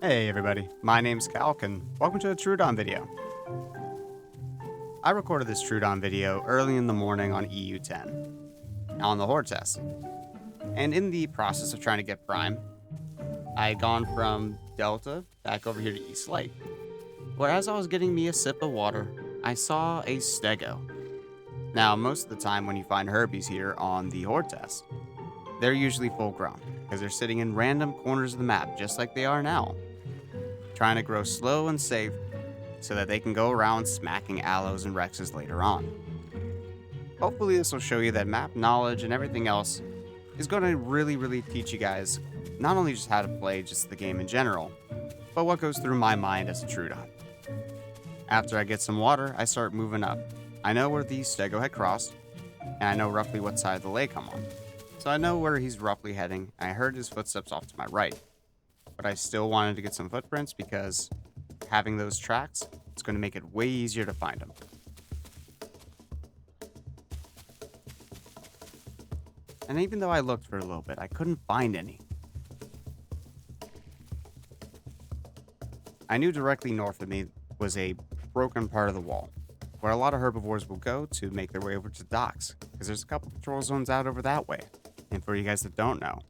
Hey everybody, my name's Calc and welcome to a Troodon video. I recorded this Troodon video early in the morning on EU10, on the Horde Test. And in the process of trying to get Prime, I had gone from Delta back over here to East Lake. Whereas I was getting me a sip of water, I saw a Stego. Now, most of the time when you find herbies here on the Horde Test, they're usually full grown, because they're sitting in random corners of the map, just like they are now, trying to grow slow and safe so that they can go around smacking aloes and rexes later on. Hopefully this will show you that map knowledge and everything else is going to really teach you guys not only just how to play just the game in general, but what goes through my mind as a Troodon. After I get some water, I start moving up. I know where the Stego had crossed, and I know roughly what side of the lake I'm on. So I know where he's roughly heading, and I heard his footsteps off to my right. But I still wanted to get some footprints because having those tracks, it's going to make it way easier to find him. And even though I looked for a little bit, I couldn't find any. I knew directly north of me was a broken part of the wall, where a lot of herbivores will go to make their way over to docks, because there's a couple patrol zones out over that way. And for you guys that don't know,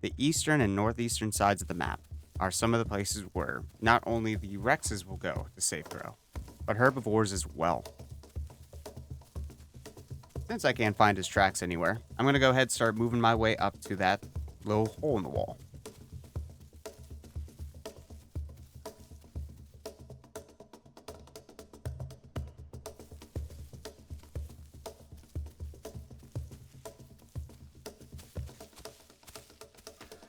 the eastern and northeastern sides of the map are some of the places where not only the rexes will go to safe grow, but herbivores as well. Since I can't find his tracks anywhere, I'm going to go ahead and start moving my way up to that little hole in the wall.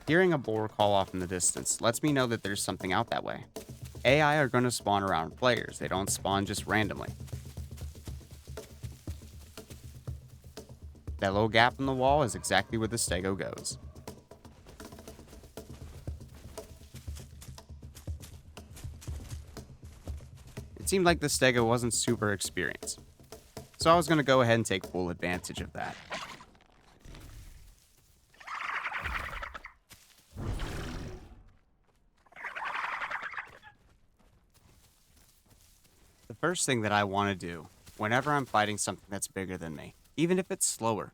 Hearing a boar call off in the distance lets me know that there's something out that way. AI are going to spawn around players, they don't spawn just randomly. That little gap in the wall is exactly where the Stego goes. It seemed like the Stego wasn't super experienced, so I was going to go ahead and take full advantage of that. The first thing that I want to do whenever I'm fighting something that's bigger than me, even if it's slower,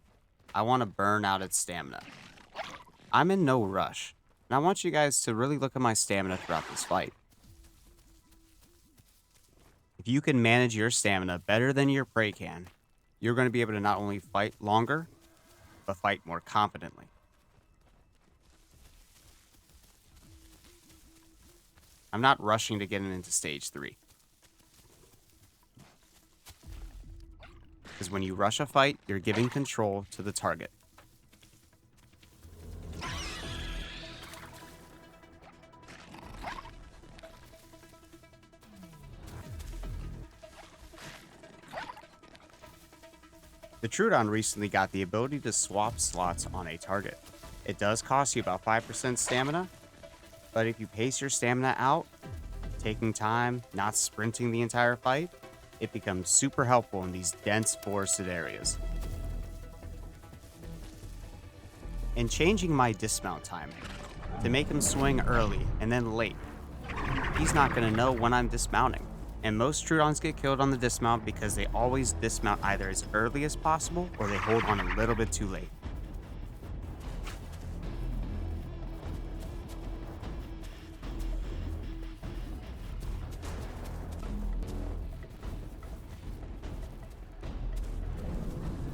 I want to burn out its stamina. I'm in no rush, and I want you guys to really look at my stamina throughout this fight. If you can manage your stamina better than your prey can, you're going to be able to not only fight longer, but fight more confidently. I'm not rushing to get into stage 3. Because when you rush a fight, you're giving control to the target. The Troodon recently got the ability to swap slots on a target. It does cost you about 5% stamina, but if you pace your stamina out, taking time, not sprinting the entire fight, it becomes super helpful in these dense forested areas. And changing my dismount timing to make him swing early and then late, he's not going to know when I'm dismounting. And most Troodons get killed on the dismount because they always dismount either as early as possible or they hold on a little bit too late.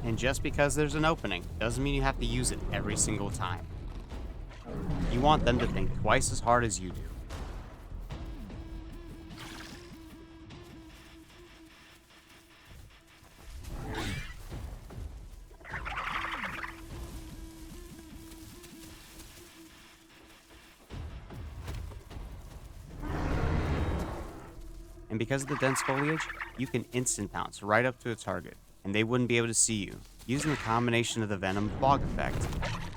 And just because there's an opening doesn't mean you have to use it every single time. You want them to think twice as hard as you do. And because of the dense foliage, you can instant pounce right up to a target, and they wouldn't be able to see you. Using the combination of the venom fog effect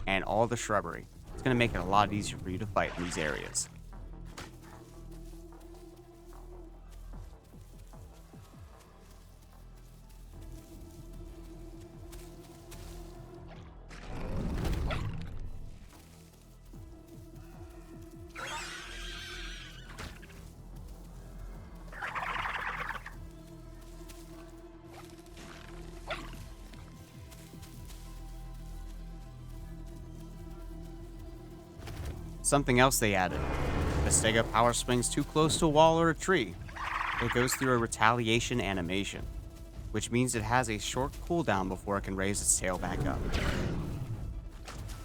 and all the shrubbery, it's going to make it a lot easier for you to fight in these areas. Something else they added. The Stego power swings too close to a wall or a tree. It goes through a retaliation animation, which means it has a short cooldown before it can raise its tail back up.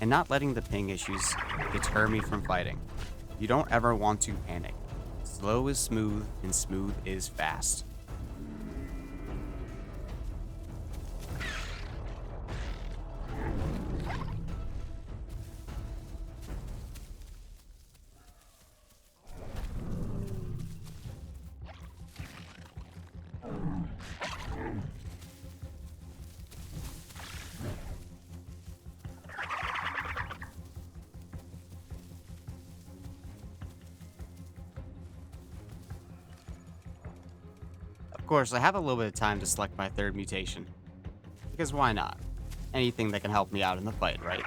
And not letting the ping issues deter me from fighting. You don't ever want to panic. Slow is smooth, and smooth is fast. Of course, I have a little bit of time to select my third mutation. Because why not? Anything that can help me out in the fight, right?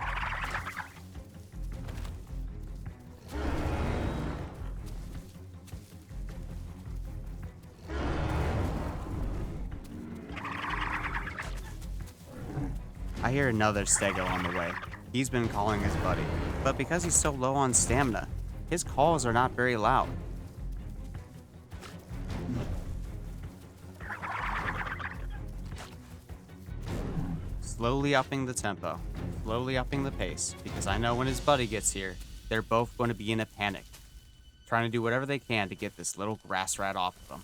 I hear another Stego on the way. He's been calling his buddy, but because he's so low on stamina, his calls are not very loud. Slowly upping the tempo, slowly upping the pace, because I know when his buddy gets here, they're both going to be in a panic, trying to do whatever they can to get this little grass rat off of them.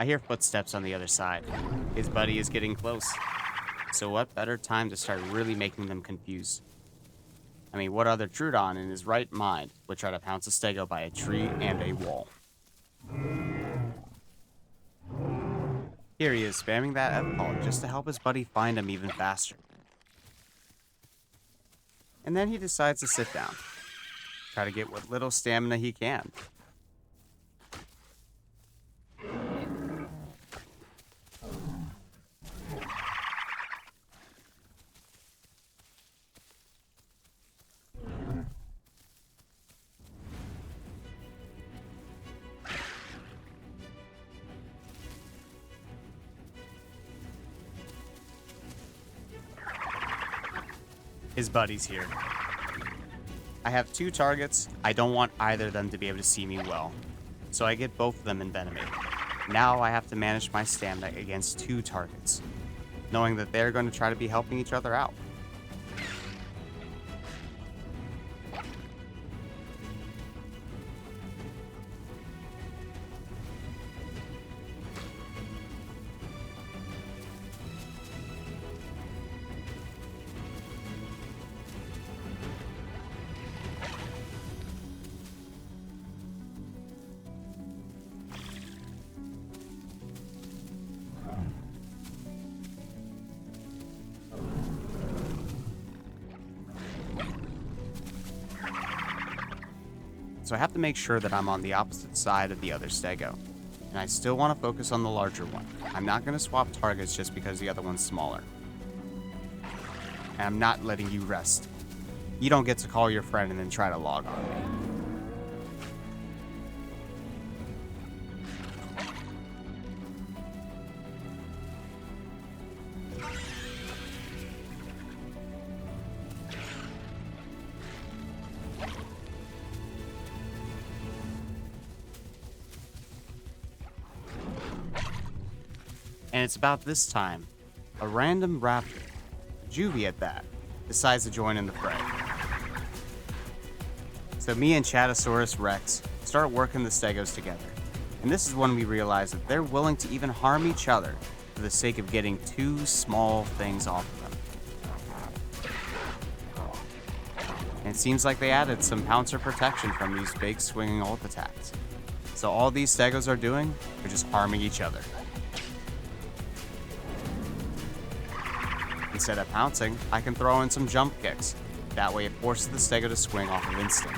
I hear footsteps on the other side. His buddy is getting close. So what better time to start really making them confused? I mean, what other Troodon in his right mind would try to pounce a Stego by a tree and a wall? Here he is, spamming that F call just to help his buddy find him even faster. And then he decides to sit down. Try to get what little stamina he can. His buddy's here. I have two targets. I don't want either of them to be able to see me well. So I get both of them envenomated. Now I have to manage my stamina against two targets, knowing that they're going to try to be helping each other out. So I have to make sure that I'm on the opposite side of the other Stego. And I still want to focus on the larger one. I'm not going to swap targets just because the other one's smaller. And I'm not letting you rest. You don't get to call your friend and then try to log on me. And it's about this time, a random Raptor, juvie at that, decides to join in the fray. So me and Chatosaurus Rex start working the Stegos together. And this is when we realize that they're willing to even harm each other for the sake of getting two small things off of them. And it seems like they added some pouncer protection from these big swinging ult attacks. So all these Stegos are doing are just harming each other. Instead of pouncing, I can throw in some jump kicks. That way it forces the Stego to swing off of instinct.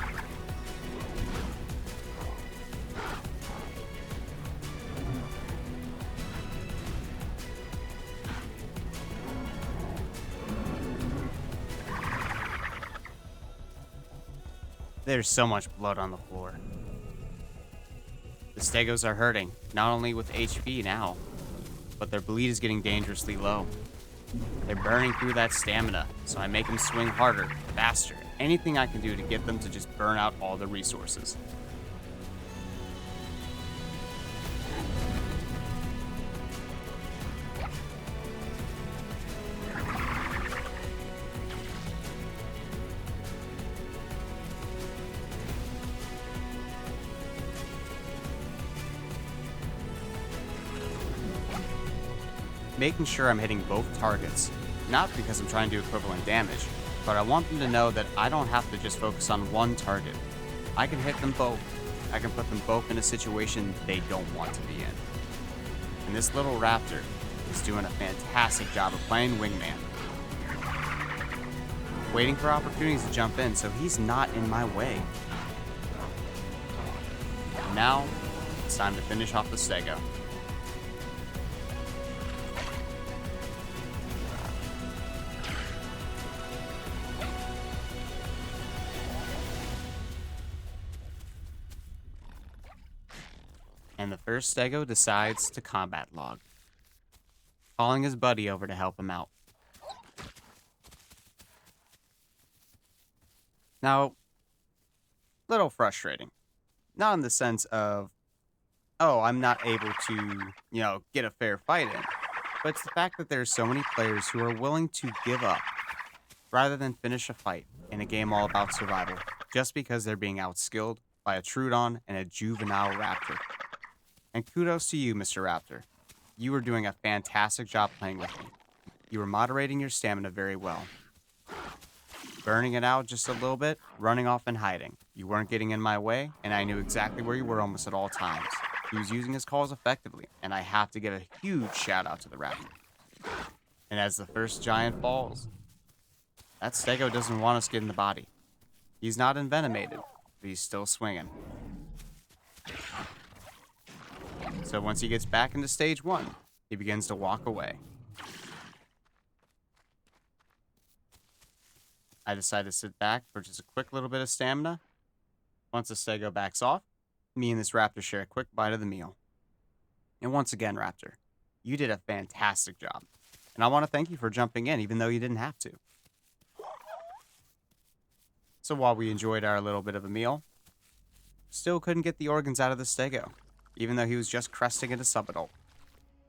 There's so much blood on the floor. The Stegos are hurting, not only with HP now, but their bleed is getting dangerously low. They're burning through that stamina, so I make them swing harder, faster, anything I can do to get them to just burn out all the resources. Making sure I'm hitting both targets, not because I'm trying to do equivalent damage, but I want them to know that I don't have to just focus on one target. I can hit them both. I can put them both in a situation they don't want to be in. And this little Raptor is doing a fantastic job of playing wingman. Waiting for opportunities to jump in so he's not in my way. And now, it's time to finish off the Stego. And the first Stego decides to combat log, calling his buddy over to help him out. Now, little frustrating. Not in the sense of, oh, I'm not able to, get a fair fight in. But it's the fact that there's so many players who are willing to give up rather than finish a fight in a game all about survival just because they're being outskilled by a Troodon and a juvenile Raptor. And kudos to you, Mr. Raptor. You were doing a fantastic job playing with me. You were moderating your stamina very well. Burning it out just a little bit, running off and hiding. You weren't getting in my way, and I knew exactly where you were almost at all times. He was using his calls effectively, and I have to give a huge shout out to the Raptor. And as the first giant falls, that Stego doesn't want us getting the body. He's not envenomated, but he's still swinging. So once he gets back into stage 1, he begins to walk away. I decide to sit back for just a quick little bit of stamina. Once the Stego backs off, me and this Raptor share a quick bite of the meal. And once again, Raptor, you did a fantastic job. And I want to thank you for jumping in, even though you didn't have to. So while we enjoyed our little bit of a meal, still couldn't get the organs out of the Stego, even though he was just cresting into subadult.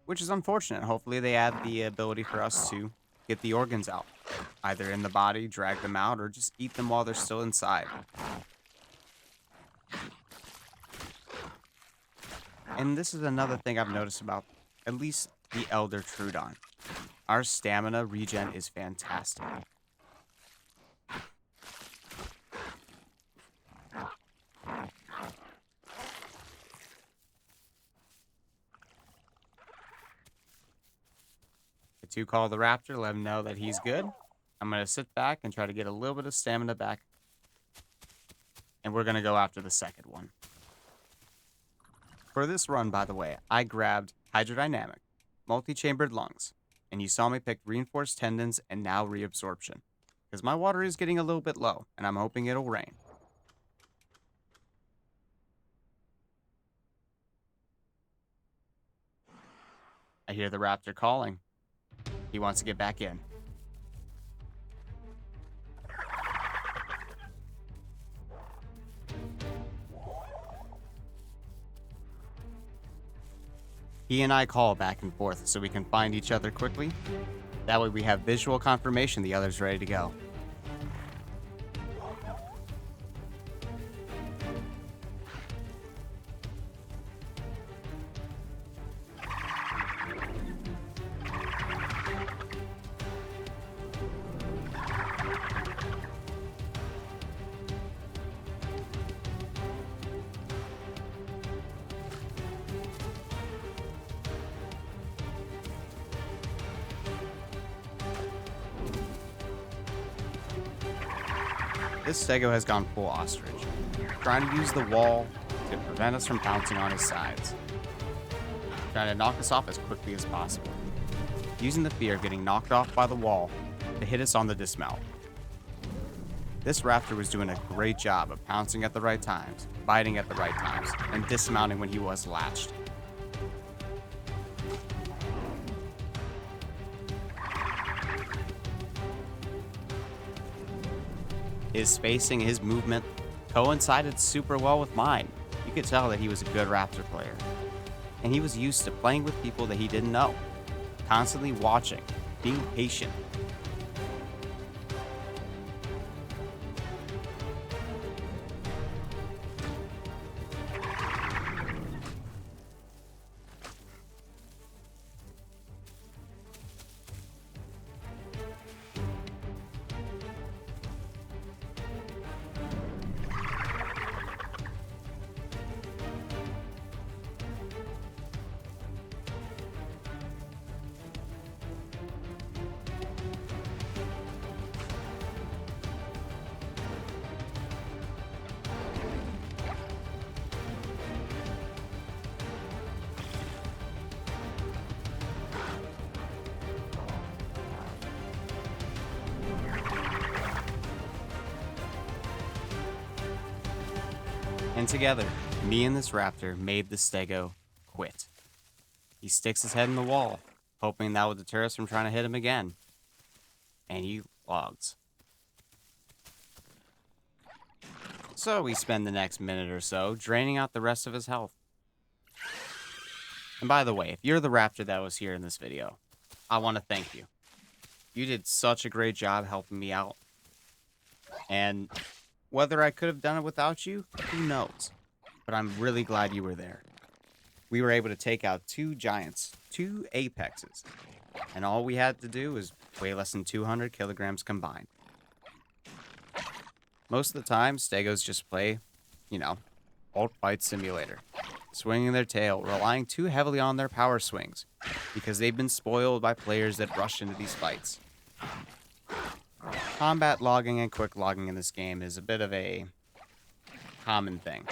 Which is unfortunate. Hopefully they add the ability for us to get the organs out. Either in the body, drag them out, or just eat them while they're still inside. And this is another thing I've noticed about at least the Elder Troodon. Our stamina regen is fantastic. To call the Raptor, let him know that he's good. I'm going to sit back and try to get a little bit of stamina back. And we're going to go after the second one. For this run, by the way, I grabbed hydrodynamic, multi-chambered lungs, and you saw me pick reinforced tendons and now reabsorption. Because my water is getting a little bit low, and I'm hoping it'll rain. I hear the Raptor calling. He wants to get back in. He and I call back and forth so we can find each other quickly. That way we have visual confirmation the other's ready to go. this Stego has gone full ostrich, trying to use the wall to prevent us from pouncing on his sides, trying to knock us off as quickly as possible, using the fear of getting knocked off by the wall to hit us on the dismount. This Raptor was doing a great job of pouncing at the right times, biting at the right times, and dismounting when he was latched. His spacing, his movement coincided super well with mine. You could tell that he was a good Raptor player. And he was used to playing with people that he didn't know, constantly watching, being patient. And together, me and this Raptor made the Stego quit. He sticks his head in the wall, hoping that will deter us from trying to hit him again. And he logs. So we spend the next minute or so draining out the rest of his health. And by the way, if you're the Raptor that was here in this video, I want to thank you. You did such a great job helping me out. And whether I could have done it without you, who knows? But I'm really glad you were there. We were able to take out 2 giants, 2 apexes, and all we had to do was weigh less than 200 kilograms combined. Most of the time, Stegos just play, old fight simulator, swinging their tail, relying too heavily on their power swings, because they've been spoiled by players that rush into these fights. Combat logging and quick logging in this game is a bit of a common thing.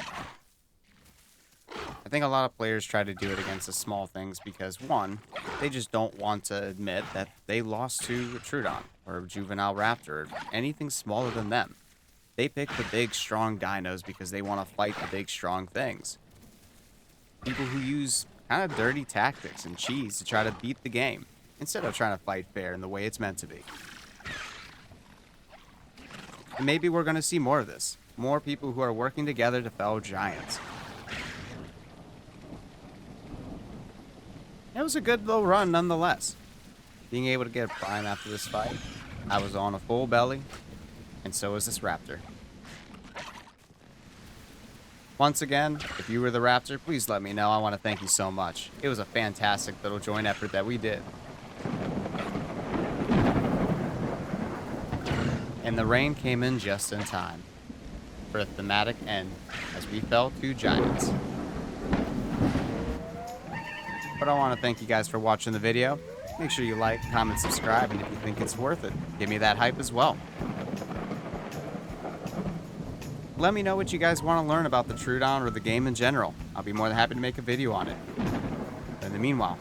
I think a lot of players try to do it against the small things because, one, they just don't want to admit that they lost to a Troodon or a juvenile Raptor or anything smaller than them. They pick the big, strong dinos because they want to fight the big, strong things. People who use kind of dirty tactics and cheese to try to beat the game instead of trying to fight fair in the way it's meant to be. And maybe we're going to see more of this. More people who are working together to fell giants. It was a good little run nonetheless. Being able to get a prime after this fight, I was on a full belly, and so is this Raptor. Once again, if you were the Raptor, please let me know. I want to thank you so much. It was a fantastic little joint effort that we did. And the rain came in just in time for a thematic end as we fell 2 giants. But I want to thank you guys for watching the video. Make sure you like, comment, subscribe, and if you think it's worth it, give me that hype as well. Let me know what you guys want to learn about the Troodon or the game in general. I'll be more than happy to make a video on it. But in the meanwhile,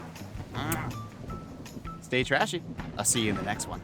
stay trashy. I'll see you in the next one.